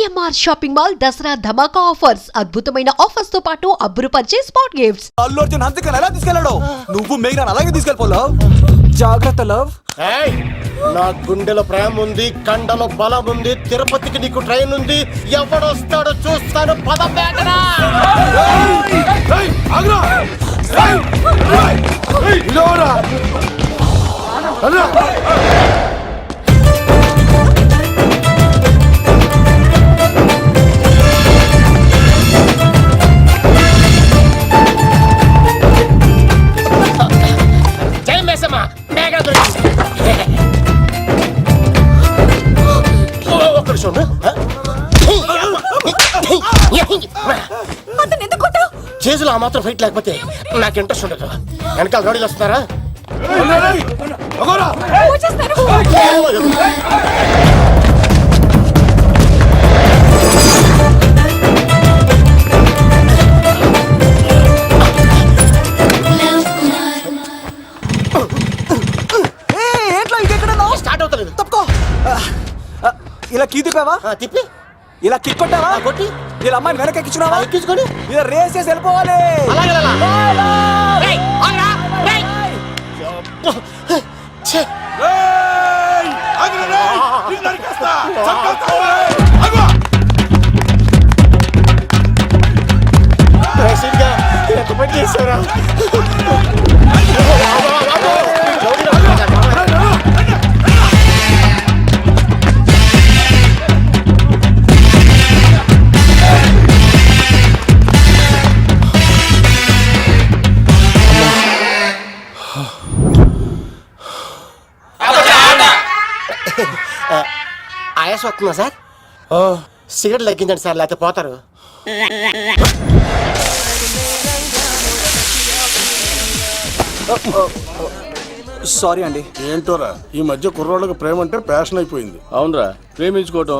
CMR shopping mall Dasara ధమాకా offers. అద్భుతమైన offers తో పాటు అబ్బురుపరిచే స్పాట్ గిఫ్ట్స్. అల్లు అర్జున్ హంతకని ఎలా తీసుకెళ్ళాడు? నువ్వు మెయిన్ అలాగే తీసుకెళ్ళిపోలావు. జాగ్రత్త లవ్. నా గుండెలో ప్రేమ ఉంది, కండలో బలం ఉంది, తిరుపతికి నీకు ట్రైన్ ఉంది. ఎవడొస్తాడో చూస్తాను. పదం వేటరా. చేతులు ఆ మాత్రం ఫైట్ లేకపోతే నాకు ఇంట్రెస్ట్ ఉండదు. వెనకాల గాడీలు వస్తున్నారా? స్టార్ట్ అవుతలేదు. తప్పుకో. ఇలా కీ తిప్పావా? తిప్పి ఇలా కిక్ కొట్టావా? కొట్టి ఇలా అమ్మాయిని వెనక ఎక్కించున్నావా? ఎక్కించుకొని ఇలా రేస్ చేసి వెళ్ళిపోవాలి. ఆయాసం వస్తుందా సార్? సిగరెట్ లెక్కించండి సార్, లేకపోతే పోతారు. సారీ అండి. ఏంటోరా ఈ మధ్య కుర్రోళ్ళకి ప్రేమ అంటే ప్యాషన్ అయిపోయింది. అవునరా, ప్రేమించుకోవటం,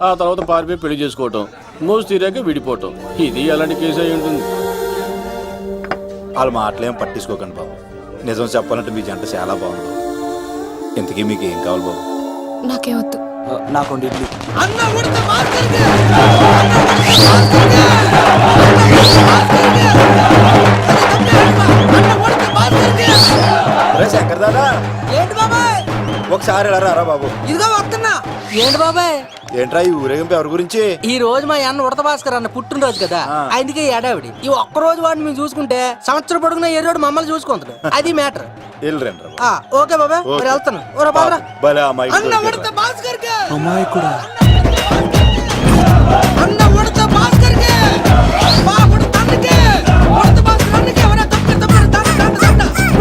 ఆ తర్వాత పారిపోయి పెళ్లి చేసుకోవటం, మోజు తీరాక విడిపోవటం, ఇది అలాంటి కేసు అయి ఉంటుంది. వాళ్ళ మాటలేం పట్టించుకోకండి బాబు. నిజం చెప్పాలంటే మీ జంట చాలా బాగుంది. ఇంతకీ మీకు ఏం కావాలి బాబు? నాకేమొద్దు. నాకు ఇడ్లీ. శంకర్ దాదా, ఏంటి బాబాయ్? ఒకసారి ఎలా రా బాబు. ఇదిగో వస్తున్నా. ఏంటి బాబాయ్? ఏంట్రా ఈ ఊరేగింపు ఎవరి గురించి? ఈ రోజు మా అన్న ఉడత భాస్కర్ అన్న పుట్టినరోజు కదా, అందుకే ఏడావిడి. ఈ ఒక్క రోజు వాడిని మేము చూసుకుంటే సంవత్సరం పొడుగున ఏ రోడ్డు మమ్మల్ని చూసుకుంటాడు. అది మ్యాటర్. ఓకే బాబాయ్, మరి వెళ్తాను. అన్న ఉడత భాస్కర్ అమ్మాయి కూడా అన్న ఉడత భాస్కర్ మా ఉడత అన్నకే ఉడత భాస్కర్ అన్నకే ఎవరైనా తప్ప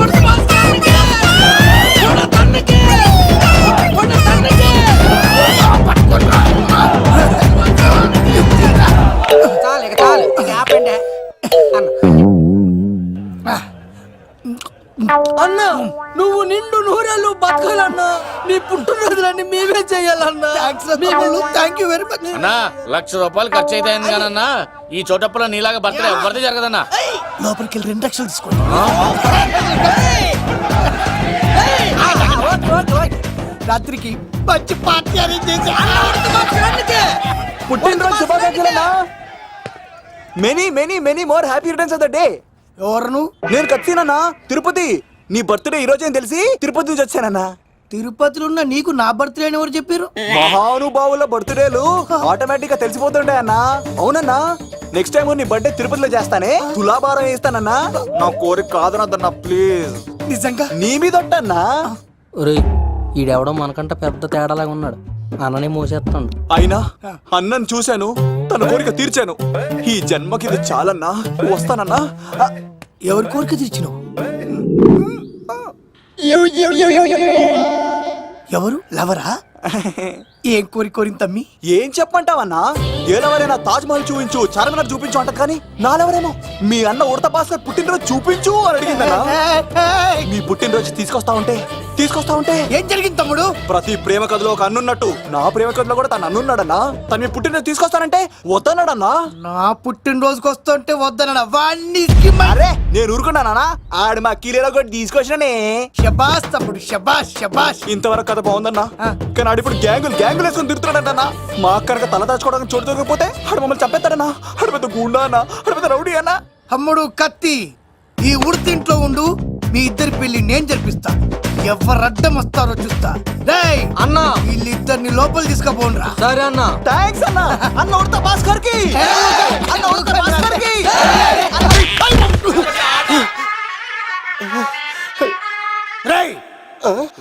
ఉడత భాస్కర్ అన్నకే ఉడత అన్నకే ఉడత అన్నకే చాలు ఇక చాలు ఇక ఆపండి అన్న. నువ్వు నిండు నూరేళ్ళు బతకాలన్నా, నీ పుట్టినరోజులన్నీ మేమే చెయ్యాలన్నా. థ్యాంక్ యూ వెరీ మచ్ అన్నా. 1,00,000 రూపాయలు ఖర్చు అయితే అయింది కానన్నా, ఈ చోటప్పులో నీలాగా బర్త్డే ఎవరిది జరగదన్నా. లోపలికి వెళ్ళి 2 లక్షలు తీసుకోండి. రాత్రికి మంచి పార్టీ అరేంజ్ చేసి పుట్టినరోజు శుభాకాంక్షలన్నా. Many many many more happy returns of the day. ఎవరు? నేను కత్తినన్నా, తిరుపతి. నీ బర్త్డే ఈ రోజే తెలిసి తిరుపతి నుంచి వచ్చానన్నా. తిరుపతిలో ఉన్న నీకు నా బర్త్డే అని ఎవరు చెప్పారు? మహానుభావుల బర్త్డేలు ఆటోమేటిక్ గా తెలిసిపోతుంటాయి అన్నా. అవునన్నా, నెక్స్ట్ టైం నీ బర్త్డే తిరుపతిలో చేస్తానే, తులాభారం వేస్తానన్నా. నా కోరిక కాదనద్దన్నా ప్లీజ్. నిజంగా నీ మీద ఒట్టన్నా. ఈడెవడో మనకంట పెద్ద తేడాలాగా ఉన్నాడు. అన్ననే మోసేస్తాడు. అయినా అన్నను చూశాను, తన కోరిక తీర్చాను. ఈ జన్మకి ఇది చాలన్నా, వస్తానన్నా. ఎవరి కోరిక తీర్చినావు? ఎవరు? లవరా? ఏం కోరిన తమ్మి? ఏం చెప్పంటావన్నా? ఏలవరైనా తాజ్ మహల్ చూపించు, చార్మినార్ చూపించు అంట, కానీ నాలెవరేమో మీ అన్న ఉడత భాస్కర్ పుట్టినరోజు చూపించు అని అడిగిందన్నా. మీ పుట్టినరోజు తీసుకొస్తా ఉంటే ఏం జరిగింది తమ్ముడు? ప్రతి ప్రేమ కథలో ఒక అన్నున్నట్టు నా ప్రేమ కథలో కూడా తను అన్నున్నాడన్నా. తను మీ పుట్టినరోజు తీసుకొస్తానంటే వద్దన్నాడన్నా. నా పుట్టినరోజుకి వస్తుంటే వద్దన్నా వాణ్ణి. అరే నేను ఊరుకున్నానా? ఆడు మా కీలేలో కూడా తీసుకొచ్చిననే. శబాష్ తమ్ముడు, శబాష్ శబాష్. ఇంతవరకు కథ బాగుందన్నా, కానీ ఆడిప్పుడు గ్యాంగులు ట్యాంకులు వేసుకొని తిరుగుతున్నాడన్నా. మా అక్కడికి తల దాచుకోవడానికి చోటు దొరికిపోతే ఆడు మమ్మల్ని చంపేస్తాడన్నా. ఆడు పెద్ద గుండా అన్న, ఆడు పెద్ద రౌడీ అన్నా. అమ్ముడు కత్తి ఈ ఉడితింట్లో ఉండు, మీ ఇద్దరి పెళ్లి నేను జరిపిస్తా. ఎవరడ్డం వస్తారో చూస్తా. రేయ్ అన్న వీళ్ళిద్దరిని లోపల తీసుకుపోండ్రా. సరే అన్న. థ్యాంక్స్ అన్న. అన్న ఉడత భాస్కర్ కి, అన్న ఉడత భాస్కర్ కి.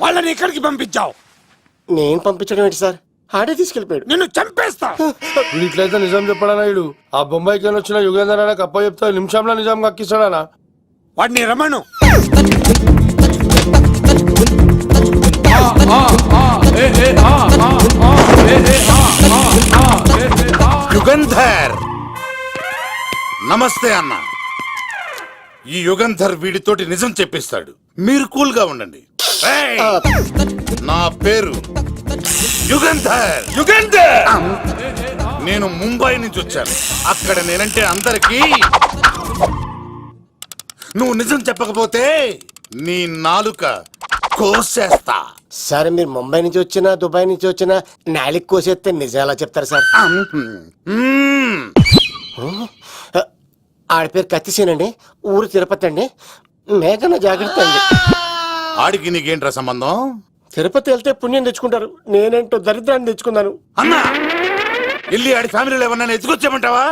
వాళ్ళని ఎక్కడికి పంపించావు? నేను పంపించడం ఏంటి సార్, ఆడే తీసుకెళ్ళిపోయాడు. నిన్ను చంపేస్తా. ఇట్లయితే నిజం చెప్పడానా ఇడు? ఆ బొంబాయికి వచ్చిన యుగేందర్ అనే కప్ప చెప్తా నిమిషంలో నిజం కక్కిస్తాడానా? వాడిని రమణు. యుగంధర్ నమస్తే అన్న. ఈ యుగంధర్ వీడితోటి నిజం చెప్పిస్తాడు, మీరు కూల్ గా ఉండండి. ఏయ్! నా పేరు యుగంధర్. యుగంధర్ నేను ముంబై నుంచి వచ్చాను. అక్కడ నేనంటే అందరికీ. నువ్వు నిజం చెప్పకపోతే నీ నాలుక కోసేస్తా. సరే మీరు ముంబై నుంచి వచ్చినా దుబాయ్ నుంచి వచ్చినా నాలిక్ కోసేస్తే నిజం ఎలా చెప్తారు సార్? ఆడి పేరు కత్తిసేనండి, ఊరు తిరుపతి అండి. మేఘన జాగ్రత్త అండి. ఆడికి నీకేంట్రా సంబంధం? తిరుపతి వెళ్తే పుణ్యం తెచ్చుకుంటారు, నేనేంటో దరిద్రాన్ని తెచ్చుకున్నాను. అన్నా వెళ్ళి ఆడి ఫ్యామిలీలో ఎవరన్నా ఎత్తుకొచ్చామంటావా?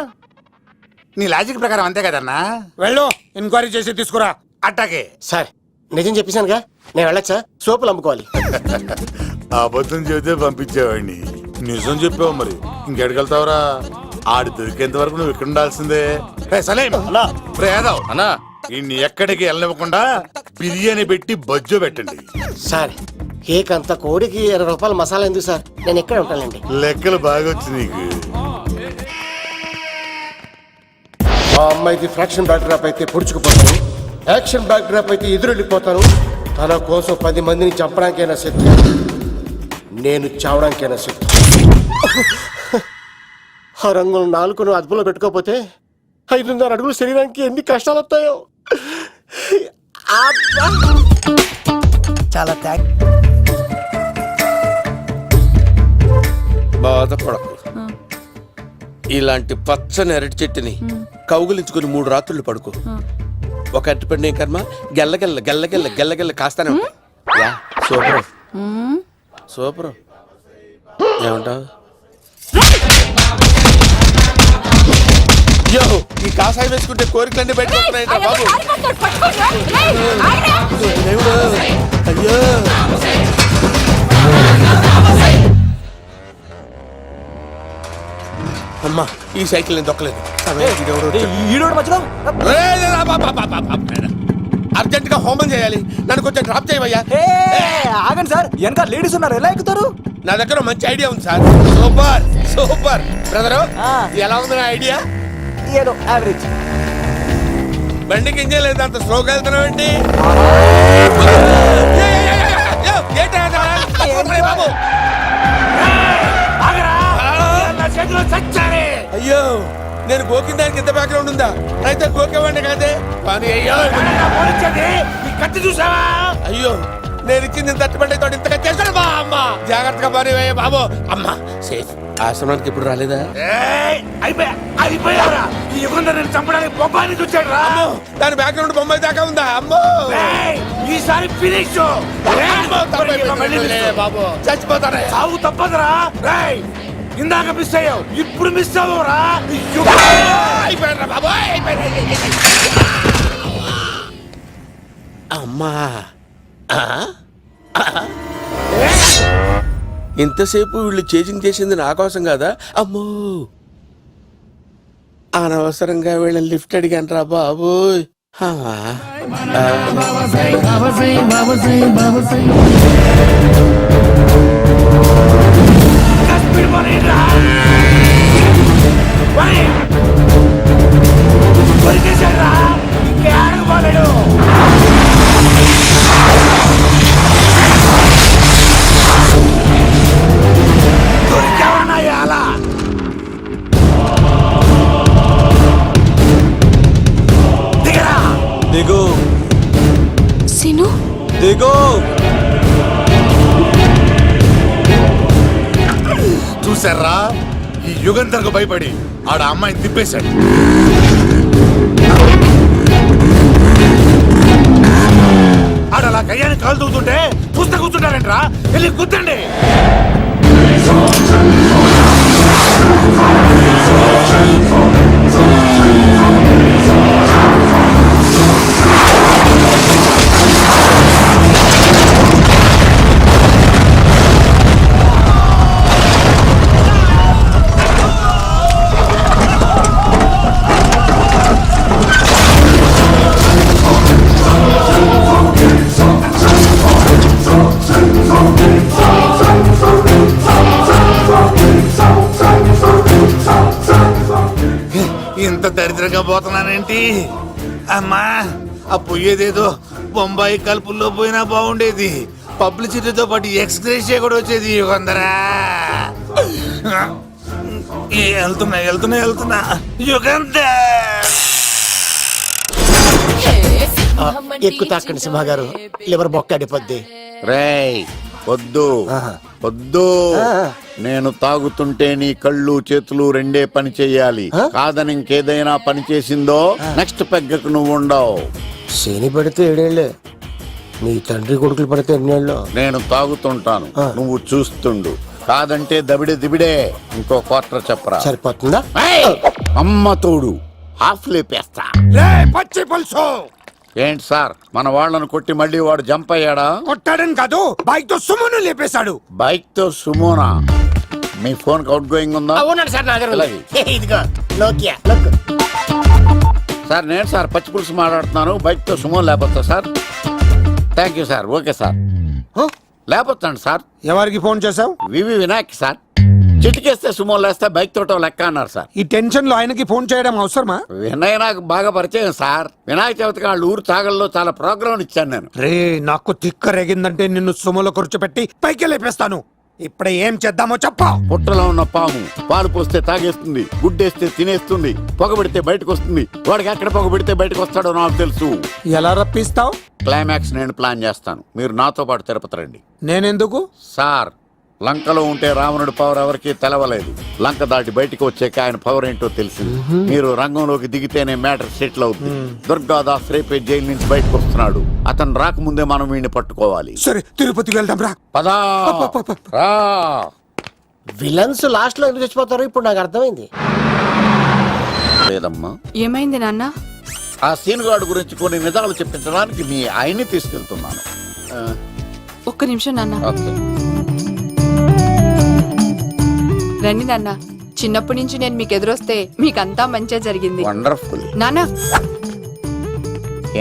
నీ లాజిక్ ప్రకారం అంతే కదన్నా. వెళ్ళు, ఎంక్వైరీ చేసి తీసుకురా. అట్టాకే. సార్ నిజం చెప్పేశానుగా, నేను వెళ్ళొచ్చా? సోపులు అమ్ముకోవాలి. అబద్ధం చెబితే పంపించేవాడిని, నిజం చెప్పావు మరి ఇంకెడగలుగుతావురా? ఆడి దొరికేంత వరకు నువ్వు ఇక్కడ ఉండాల్సిందే. సలేం యాదవ్ అన్నా, ఇన్ని ఎక్కడికి వెళ్ళనివ్వకుండా బిర్యానీ పెట్టి బజ్జో పెట్టండి. సార్ కేకంత కోడికి 20 రూపాయలు మసాలా ఎందుకు సార్? నేను ఎక్కడ ఉంటానండి. లెక్కలు బాగా వచ్చి నీకు. మా అమ్మాయిది ఫ్రాక్షన్ బ్యాక్ డ్రాప్ అయితే పొడుచుకుపోతాను, యాక్షన్ బ్యాక్ డ్రాప్ అయితే ఎదురెళ్ళిపోతాను. తన కోసం 10 మందిని చంపడానికైనా సిద్ధం, నేను చావడానికైనా సిద్ధం. ఆ రంగులు 4 అదుపులో పెట్టుకోకపోతే 5.5 అడుగులు శరీరానికి ఎన్ని కష్టాలు వస్తాయో. చాలా థ్యాంక్. బాధపడకు. ఇలాంటి పచ్చని అరటి చెట్టుని కౌగులించుకుని 3 రాత్రులు పడుకో. ఒక అరటి పండు ఏం కర్మ, గెల్లగెల్ల గెల్లగెల్ల గెల్లగెల్ల కాస్తానే ఉంటాయి. Yeah, super super. ఏమంటావు? యో, ఈ కాసాయి వేసుకుంటే కోరికలన్నీ బయటకొస్తున్నాయంట బాబు. దేవుడు, అయ్యో. అమ్మా, ఈ సైకిల్ నేను దొక్కలేదు. ఈడోడు మధ్యలో అర్జెంట్ గా హోమం చేయాలి, నన్ను కొంచెం డ్రాప్ చేయవయ్యా. ఆగండి సార్, వెనక లేడీస్ ఉన్నారు, ఎలా ఎక్కుతారు? నా దగ్గర మంచి ఐడియా ఉంది సార్. సూపర్ సూపర్ బ్రదరు, ఎలా ఉంది నా ఐడియా? ఏదో యావరేజ్. బండికి ఇంజన్ లేదు, అంత స్లోగా వెళ్తున్నావు ఏంటి? బాబు అయ్యో, నేను గోకిన దానికి ఇంత బ్యాక్గ్రౌండ్ ఉందా? అయితే గోకేవాడిని కాదే. కానీ అయ్యో కత్తి చూసావా? అయ్యో, నేను ఇచ్చింది తట్టుబడి తోటి ఇంతగా చేశాను బా. అమ్మ జాగ్రత్తగా పని బాబు. అమ్మ సేఫ్. ఆశ్రమానికి ఇప్పుడు రాలేదా? అయిపోయారా? ఈ యుగంధర్ నేను చంపడానికి బొమ్మాయిని చూచాడు రా. దాని బ్యాక్గ్రౌండ్ బొమ్మాయి దాకా ఉందా? అమ్మో, ఈసారి ఫినిష్ బాబు, చచ్చిపోతానే. సాగు తప్పదురా. ఇందాక మిస్ అయ్యావు, ఇప్పుడు మిస్ అవ్వరా? అయిపోయాడు బాబు, అమ్మా. ఇంతసేపు వీళ్ళు చేజింగ్ చేసింది నా కోసం కాదా? అమ్మో, అనవసరంగా వీళ్ళని లిఫ్ట్ అడిగాను రా బాబు. దిగు సీను, దిగు. చూసారా, ఈ యుగంధర్కు భయపడి ఆడ అమ్మాయిని తిప్పేశాడు. ఆడ అలా కయ్యాన్ని కాలు తూగుతుంటే చూస్తే కూర్చుంటారంట్రా, వెళ్ళి కూర్చోండి. ఇంత దరిద్రంగా పోతున్నానేంటి అమ్మా, ఆ పోయేదేదో బొంబాయి కలుపుల్లో పోయినా బాగుండేది. పబ్లిసిటీతో పాటు ఎక్స్గ్రేషియా కూడా వచ్చేది. యుగంధరా వెళ్తున్నా యుగంధర్. ఎక్కువ తాకండి సింహ గారు, లివర్ బొక్కడిపోద్ది. రేయ్ వద్దు వద్దు, నేను తాగుతుంటే నీ కళ్ళు చేతులు రెండే పని చెయ్యాలి. కాదని ఇంకేదైనా పని చేసిందో నెక్స్ట్ పెగ్గకు నువ్వు ఉండవు. శని పడితే 7 ఏళ్ళే, మీ తండ్రి కొడుకులు పడితే 2 ఏళ్ళు. నేను తాగుతుంటాను, నువ్వు చూస్తుండు. కాదంటే దబిడే దిబిడే. ఇంకో క్వార్టర్ చెప్పరా? సరిపోతుందా? అమ్మ తోడు హాఫ్ లేపేస్తా. పచ్చి పులుసు ఏంటి సార్, మన వాళ్ళను కొట్టి మళ్ళీ వాడు జంప్ అయ్యాడా? కొట్టాడని కాదు, బైక్ తో సుమను లేపేశాడు. బైక్ తో సుమోనా? మీ ఫోన్ అవుట్ గోయింగ్ ఉందా? అవునండి సార్, నా దగ్గర అలాగే. ఇదిగో నోకియా. సార్ నేను సార్ పచ్చి పులుసు మాట్లాడుతున్నాను. బైక్ తో సుమో లేకపోతా sir? Thank you sir. Okay sir, లేకపోతాను సార్. ఎవరికి ఫోన్ చేసావు? V V Vinayak sir. చిటికేస్తే సుమో లేస్తే బైక్ తోటో లెక్క అన్నారు సార్. ఈ టెన్షన్ లో ఆయనకి ఫోన్ చేయడం అవసరమా? వినయ్ నాకు బాగా పరిచయం సార్. వినాయక చవితికి వాళ్ళ ఊరు చాగల్లో చాలా ప్రోగ్రాం ఇచ్చాను నేను. రే, నాకు తిక్క రేగిందంటే నిన్ను సుమలో కూర్చోపెట్టి పైకి లేపేస్తాను. ఇప్పుడే ఏం చేద్దామో చెప్పా. పుట్టలో ఉన్న పాము పాలు పోస్తే తాగేస్తుంది, గుడ్డేస్తే తినేస్తుంది, పొగబెడితే బయటకు వస్తుంది. వాడికి ఎక్కడ పొగబెడితే బయటకు వస్తాడో నాకు తెలుసు. ఎలా రప్పిస్తావు? క్లైమాక్స్ నేను ప్లాన్ చేస్తాను, మీరు నాతో పాటు తిరుపతి రండి. నేనెందుకు? సార్, లంకలో ఉంటే రావణుడి పవర్ ఎవరికి తెలవలేదు. లంక దాటి బయటకు వచ్చాక ఆయన పవర్ ఏంటో తెలిసింది. మీరు రంగంలోకి దిగితేనే మ్యాటర్ సెటిల్ అవుతుంది. దుర్గాదాస్ రేపే జైలు నుంచి బయటకు వస్తున్నాడు. అతను రాకముందే మనం వీడిని పట్టుకోవాలి. సరే, తిరుపతికి వెళ్దాం రా. పదా రా. విలన్స్ లాస్ట్ లో ఎందుకు చచ్చిపోతారు ఇప్పుడు నాకు అర్థమైంది. లేదమ్మా, ఏమైంది నాన్న? ఆ సీనుగాడు గురించి కొన్ని నిజాలు చెప్పించడానికి మీ ఆయన్ని తీసుకెళ్తున్నాను. ఒక్క నిమిషం నాన్న. ఓకే. రండి నాన్న. చిన్నప్పటి నుంచి నేను మీకు ఎదురొస్తే మీకంతా మంచిగా జరిగింది. వండర్ఫుల్. నాన్న,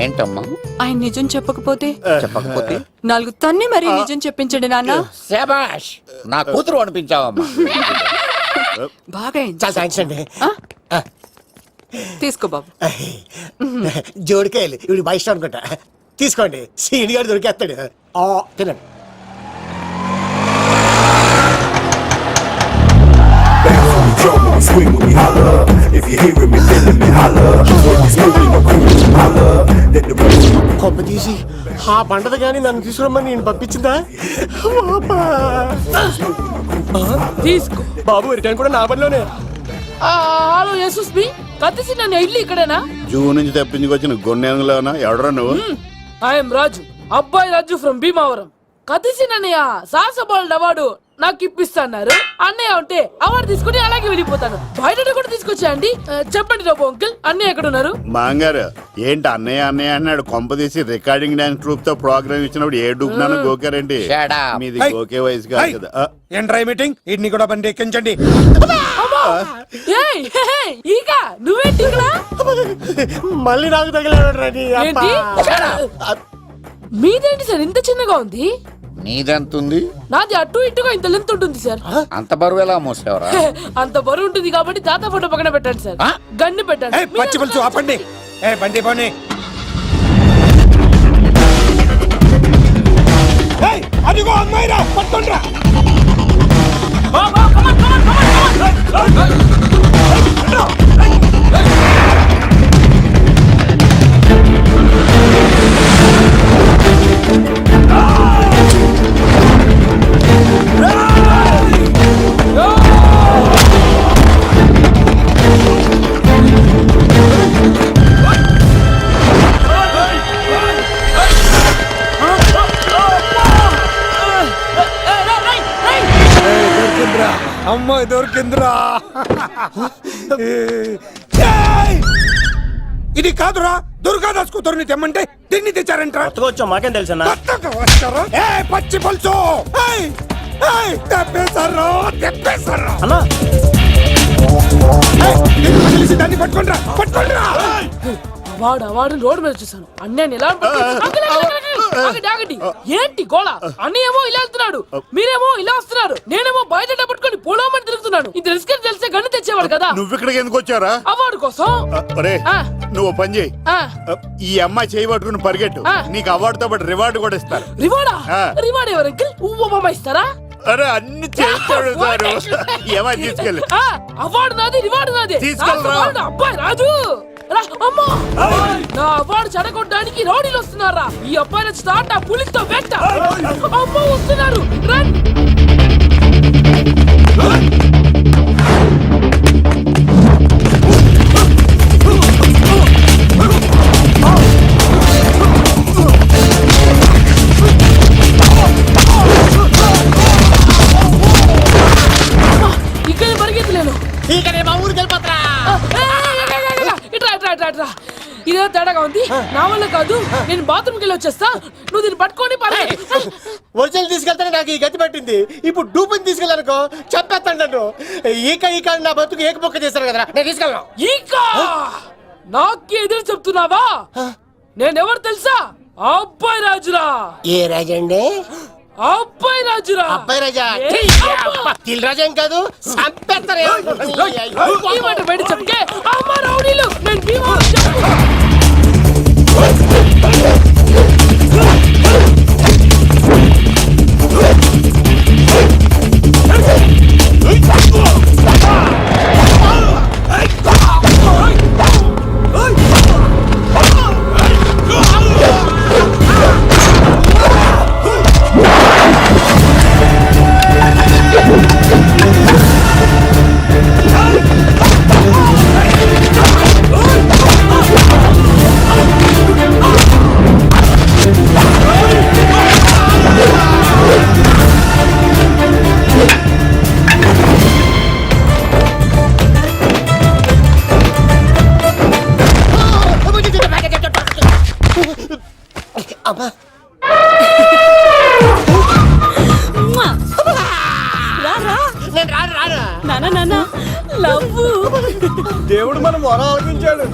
ఏంటమ్మా? ఆయన నిజం చెప్పకపోతే చెప్పకపోతే 4 తన్ని మరి నిజం చెప్పించండి నాన్న. శభాష్, నా కూతురు అనిపించావమ్మా. బాగా అయింది. చాలా థ్యాంక్స్ అండి. తీసుకో బాబు. జోడికాయలు ఇవి బయట అనుకుంటా. తీసుకోండి, సీని గారు దొరికేస్తాడు. తినండి. కొమ్మ తీసి ఆ పంటది కానీ నన్ను తీసుకురమ్మని నేను పంపించిందా? తీసుకో బాబు, రిటర్న్ కూడా నా పనిలోనే. హలో యశస్వి, కత్తిసి నన్ను ఇల్లు ఇక్కడేనా? జూ నుంచి తప్పించుకొచ్చిన గొన్నెలోనా? ఎవడరా నువ్వు? ఐఎమ్ రాజు, అబ్బాయి రాజు ఫ్రమ్ భీమావరం. కత్తిసి నన్నయ్య సాహసబాల్ అవార్డు నాకు ఇప్పిస్తున్నారు. అన్నయ్య ఉంటే అవార్డు తీసుకుని అలాగే వెళ్ళిపోతాను. బయట కూడా తీసుకొచ్చా అండి. చెప్పండి రాబు అంకుల్, అన్నయ్య ఎక్కడ ఉన్నారు? మాంగారు ఏంటి అన్నయ్య అన్నయ్య అన్నాడు? కొంప తీసి రికార్డింగ్ డాన్స్ ట్రూప్ తో ప్రోగ్రామ్ ఇచ్చినప్పుడు ఏ డూబ్నాను గోకారండి. మీది గోకే వయసు కాదు కదా. ఏంట్రై మీటింగ్? ఇడ్ని కూడా బండి ఎక్కించండి. ఈక నువ్వేంటి ఇక్కడ? మళ్ళీ నాకు తగిలాడు. ఏంటి? మీదేంటి సార్ ఇంత చిన్నగా ఉంది? నీదెంతుంది? నాది అటు ఇటుగా ఇంత లెంత్ ఉంటుంది సార్. అంత బరువు ఎలా మోసేవరా? అంత బరువు ఉంటుంది కాబట్టి తాత ఫోటో పక్కన పెట్టండి సార్. గన్ను పెట్టండి. పచ్చి పులుసు ఆపండి. బండి పోనీ. అదిగో అమ్మాయిరా, పట్టుకోండిరా. అబ్బాయి దొరికిందిరా. ఇది కాదురా, దుర్గాదాస్ కూతురుని తెమ్మంటే దీన్ని తెచ్చారంట. మాకేం తెలుసన్నా? ఏ పచ్చి పులుసు తెప్పేశారు అన్నా దాన్ని పట్టుకుంటా పట్టుకుంటా. వాడు రోడ్డు మీద చూసాను అన్నయ్య ఎలా ఆగండి. ఏంటి గోళ? అన్నయ్య ఏమో ఇలా వెళ్తున్నాడు, మీరేమో ఇలా వస్తున్నారు, నేనేమో బయట పట్టుకొని పొలమని తిరుగుతున్నాను. ఇది రిస్క్ తెలిస్తే గన్ను తెచ్చేవాడు కదా. నువ్వు ఇక్కడికి ఎందుకు వచ్చారా? అవార్డు కోసం. నువ్వు పని చేయి, ఈ అమ్మాయి చేయి పట్టుకుని పరిగెట్టు, నీకు అవార్డుతో పాటు రివార్డు కూడా ఇస్తారు. రివార్డా? రివార్డ్ ఎవరు అంకిల్? ఉవ్వమ్మ ఇస్తారా? అరే అన్ని చేస్తాడు సారు. ఏమని తీసుకెళ్ళి అవార్డు నాది, రివార్డు నాది. తీసుకెళ్ళరా. అబ్బాయి రాజు అమ్మా, నా అవార్డు చెడగొట్టడానికి రౌడీలు వస్తున్నారా? ఈ అబ్బాయి స్టార్ట్ ఆ పులితో వెంట అమ్మ వస్తున్నారు. ఇక్కడ పరిగెత్తలేను. మా ఊరికి వెళ్ళిపోతారా? ఇదే తేడాగా ఉంది. నా వల్ల కాదు, నేను బాత్రూమ్కి వెళ్ళి వచ్చేస్తా. నువ్వు దీన్ని పట్టుకొని ఒరిజినల్ తీసుకెళ్తానే నాకు ఈ గతి పట్టింది. ఇప్పుడు డూపుని తీసుకెళ్ళానుకో చెప్పేస్తాను నన్ను. ఈక నా బతుకు ఏకపొక్క చేశారు కదా, నేను తీసుకెళ్ళను. ఇంకా నాకే ఎదురు చెప్తున్నావా? నేనెవరు తెలుసా? అబ్బాయి రాజురా. ఏ రాజండి? అబ్బాయి రాజురా. అబ్బాయి రాజా తిల్ రాజా ఏం కాదు, సంపేస్తారు. ఈ మాట బయట చెప్తే అమ్మ రౌడీలు నేను భీమా చెప్పు. దేవుడు మనం వరం ఆలకించాడు.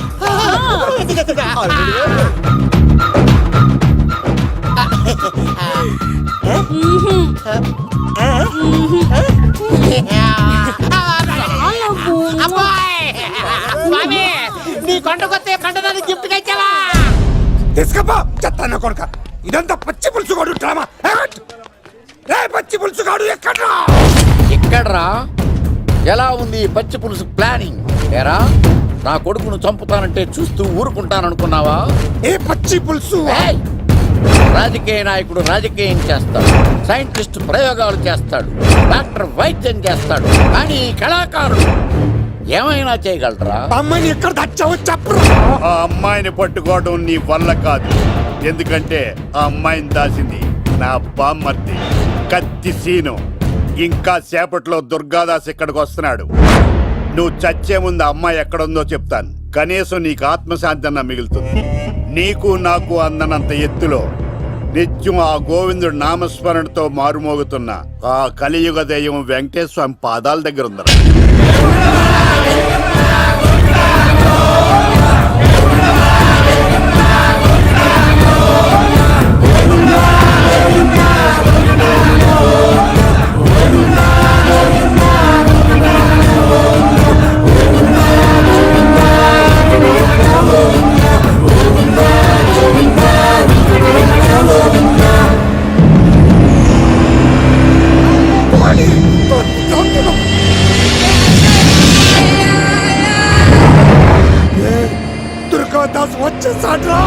నీ కొండకొస్తే పంటదాన్ని గిఫ్ట్ ఇచ్చావా? తీసుకపో చెత్త కొడుక. ఇదంతా పచ్చి పులుసుగాడు డ్రామా. పచ్చి పులుసుగాడు ఎక్కడ్రా? ఎక్కడ్రా? ఎలా ఉంది పచ్చి పులుసు ప్లానింగ్? ఏరా, నా కొడుకును చంపుతానంటే చూస్తూ ఊరుకుంటాననుకున్నావా? ఏ పచ్చి పులుసు? రాజకీయ నాయకుడు రాజకీయం చేస్తాడు, సైంటిస్ట్ ప్రయోగాలు చేస్తాడు, డాక్టర్ వైద్యం చేస్తాడు, కానీ కళాకారుడు ఏమైనా చేయగలరా? అమ్మాయిని ఎక్కడ దాచావో చెప్పు. ఆ అమ్మాయిని పట్టుకోవడం నీ వల్ల కాదు, ఎందుకంటే ఆ అమ్మాయిని దాసింది నా బామ్మర్ది కత్తి సీను. ఇంకా సేపట్లో దుర్గాదాస్ ఇక్కడికి వస్తున్నాడు. నువ్వు చచ్చే ముందు అమ్మాయి ఎక్కడుందో చెప్తాను, కనీసం నీకు ఆత్మశాంతి అన్న మిగులుతుంది. నీకు నాకు అందనంత ఎత్తులో నిత్యం ఆ గోవిందుడు నామస్మరణతో మారుమోగుతున్న ఆ కలియుగ దైవం వెంకటేశ్వర స్వామి పాదాల దగ్గర ఉందరా. దుర్గాదాస్ వచ్చేసాడ్రా.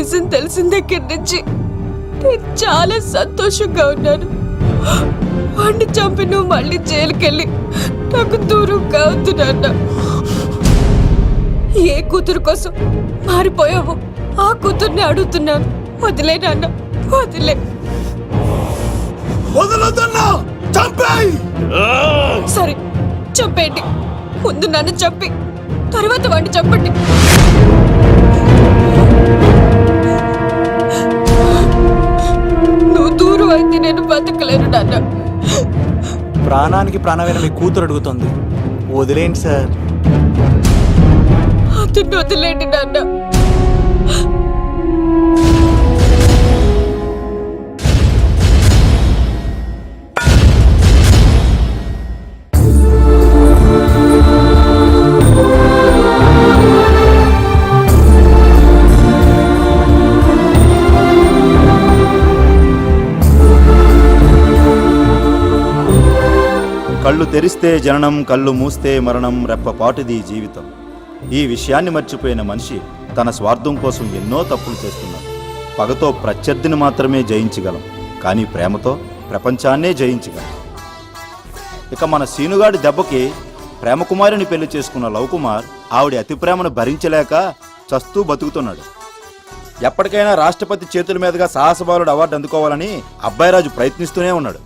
నిజం తెలిసిన దగ్గర నుంచి నేను చాలా సంతోషంగా ఉన్నాను. వాడిని చంపి నువ్వు మళ్ళీ జైలుకెళ్ళి నాకు దూరంగా అవుతున్నా. ఏ కూతురు కోసం మారిపోయావో ఆ కూతుర్ని అడుగుతున్నాను. వదిలే నాన్న, వదిలే. సరే చంపేయండి. ముందు నన్ను చంపి తర్వాత వాడిని చంపండి. నువ్వు దూరం అయితే నేను బతకలేను నాన్న. ప్రాణానికి ప్రాణమైన మీ కూతురు అడుగుతుంది, వదిలేండి సార్. అతన్ని వదిలేండి నాన్న. కళ్ళు తెరిస్తే జననం, కళ్ళు మూస్తే మరణం, రెప్పపాటుది జీవితం. ఈ విషయాన్ని మర్చిపోయిన మనిషి తన స్వార్థం కోసం ఎన్నో తప్పులు చేస్తున్నాడు. పగతో ప్రత్యర్థిని మాత్రమే జయించగలం, కానీ ప్రేమతో ప్రపంచాన్నే జయించగలం. ఇక మన సీనుగాడి దెబ్బకి ప్రేమకుమారిని పెళ్లి చేసుకున్న లవకుమార్ ఆవిడ అతి ప్రేమను భరించలేక చస్తూ బతుకుతున్నాడు. ఎప్పటికైనా రాష్ట్రపతి చేతుల మీదుగా సాహసబాలుడు అవార్డు అందుకోవాలని అబ్బాయిరాజు ప్రయత్నిస్తూనే ఉన్నాడు.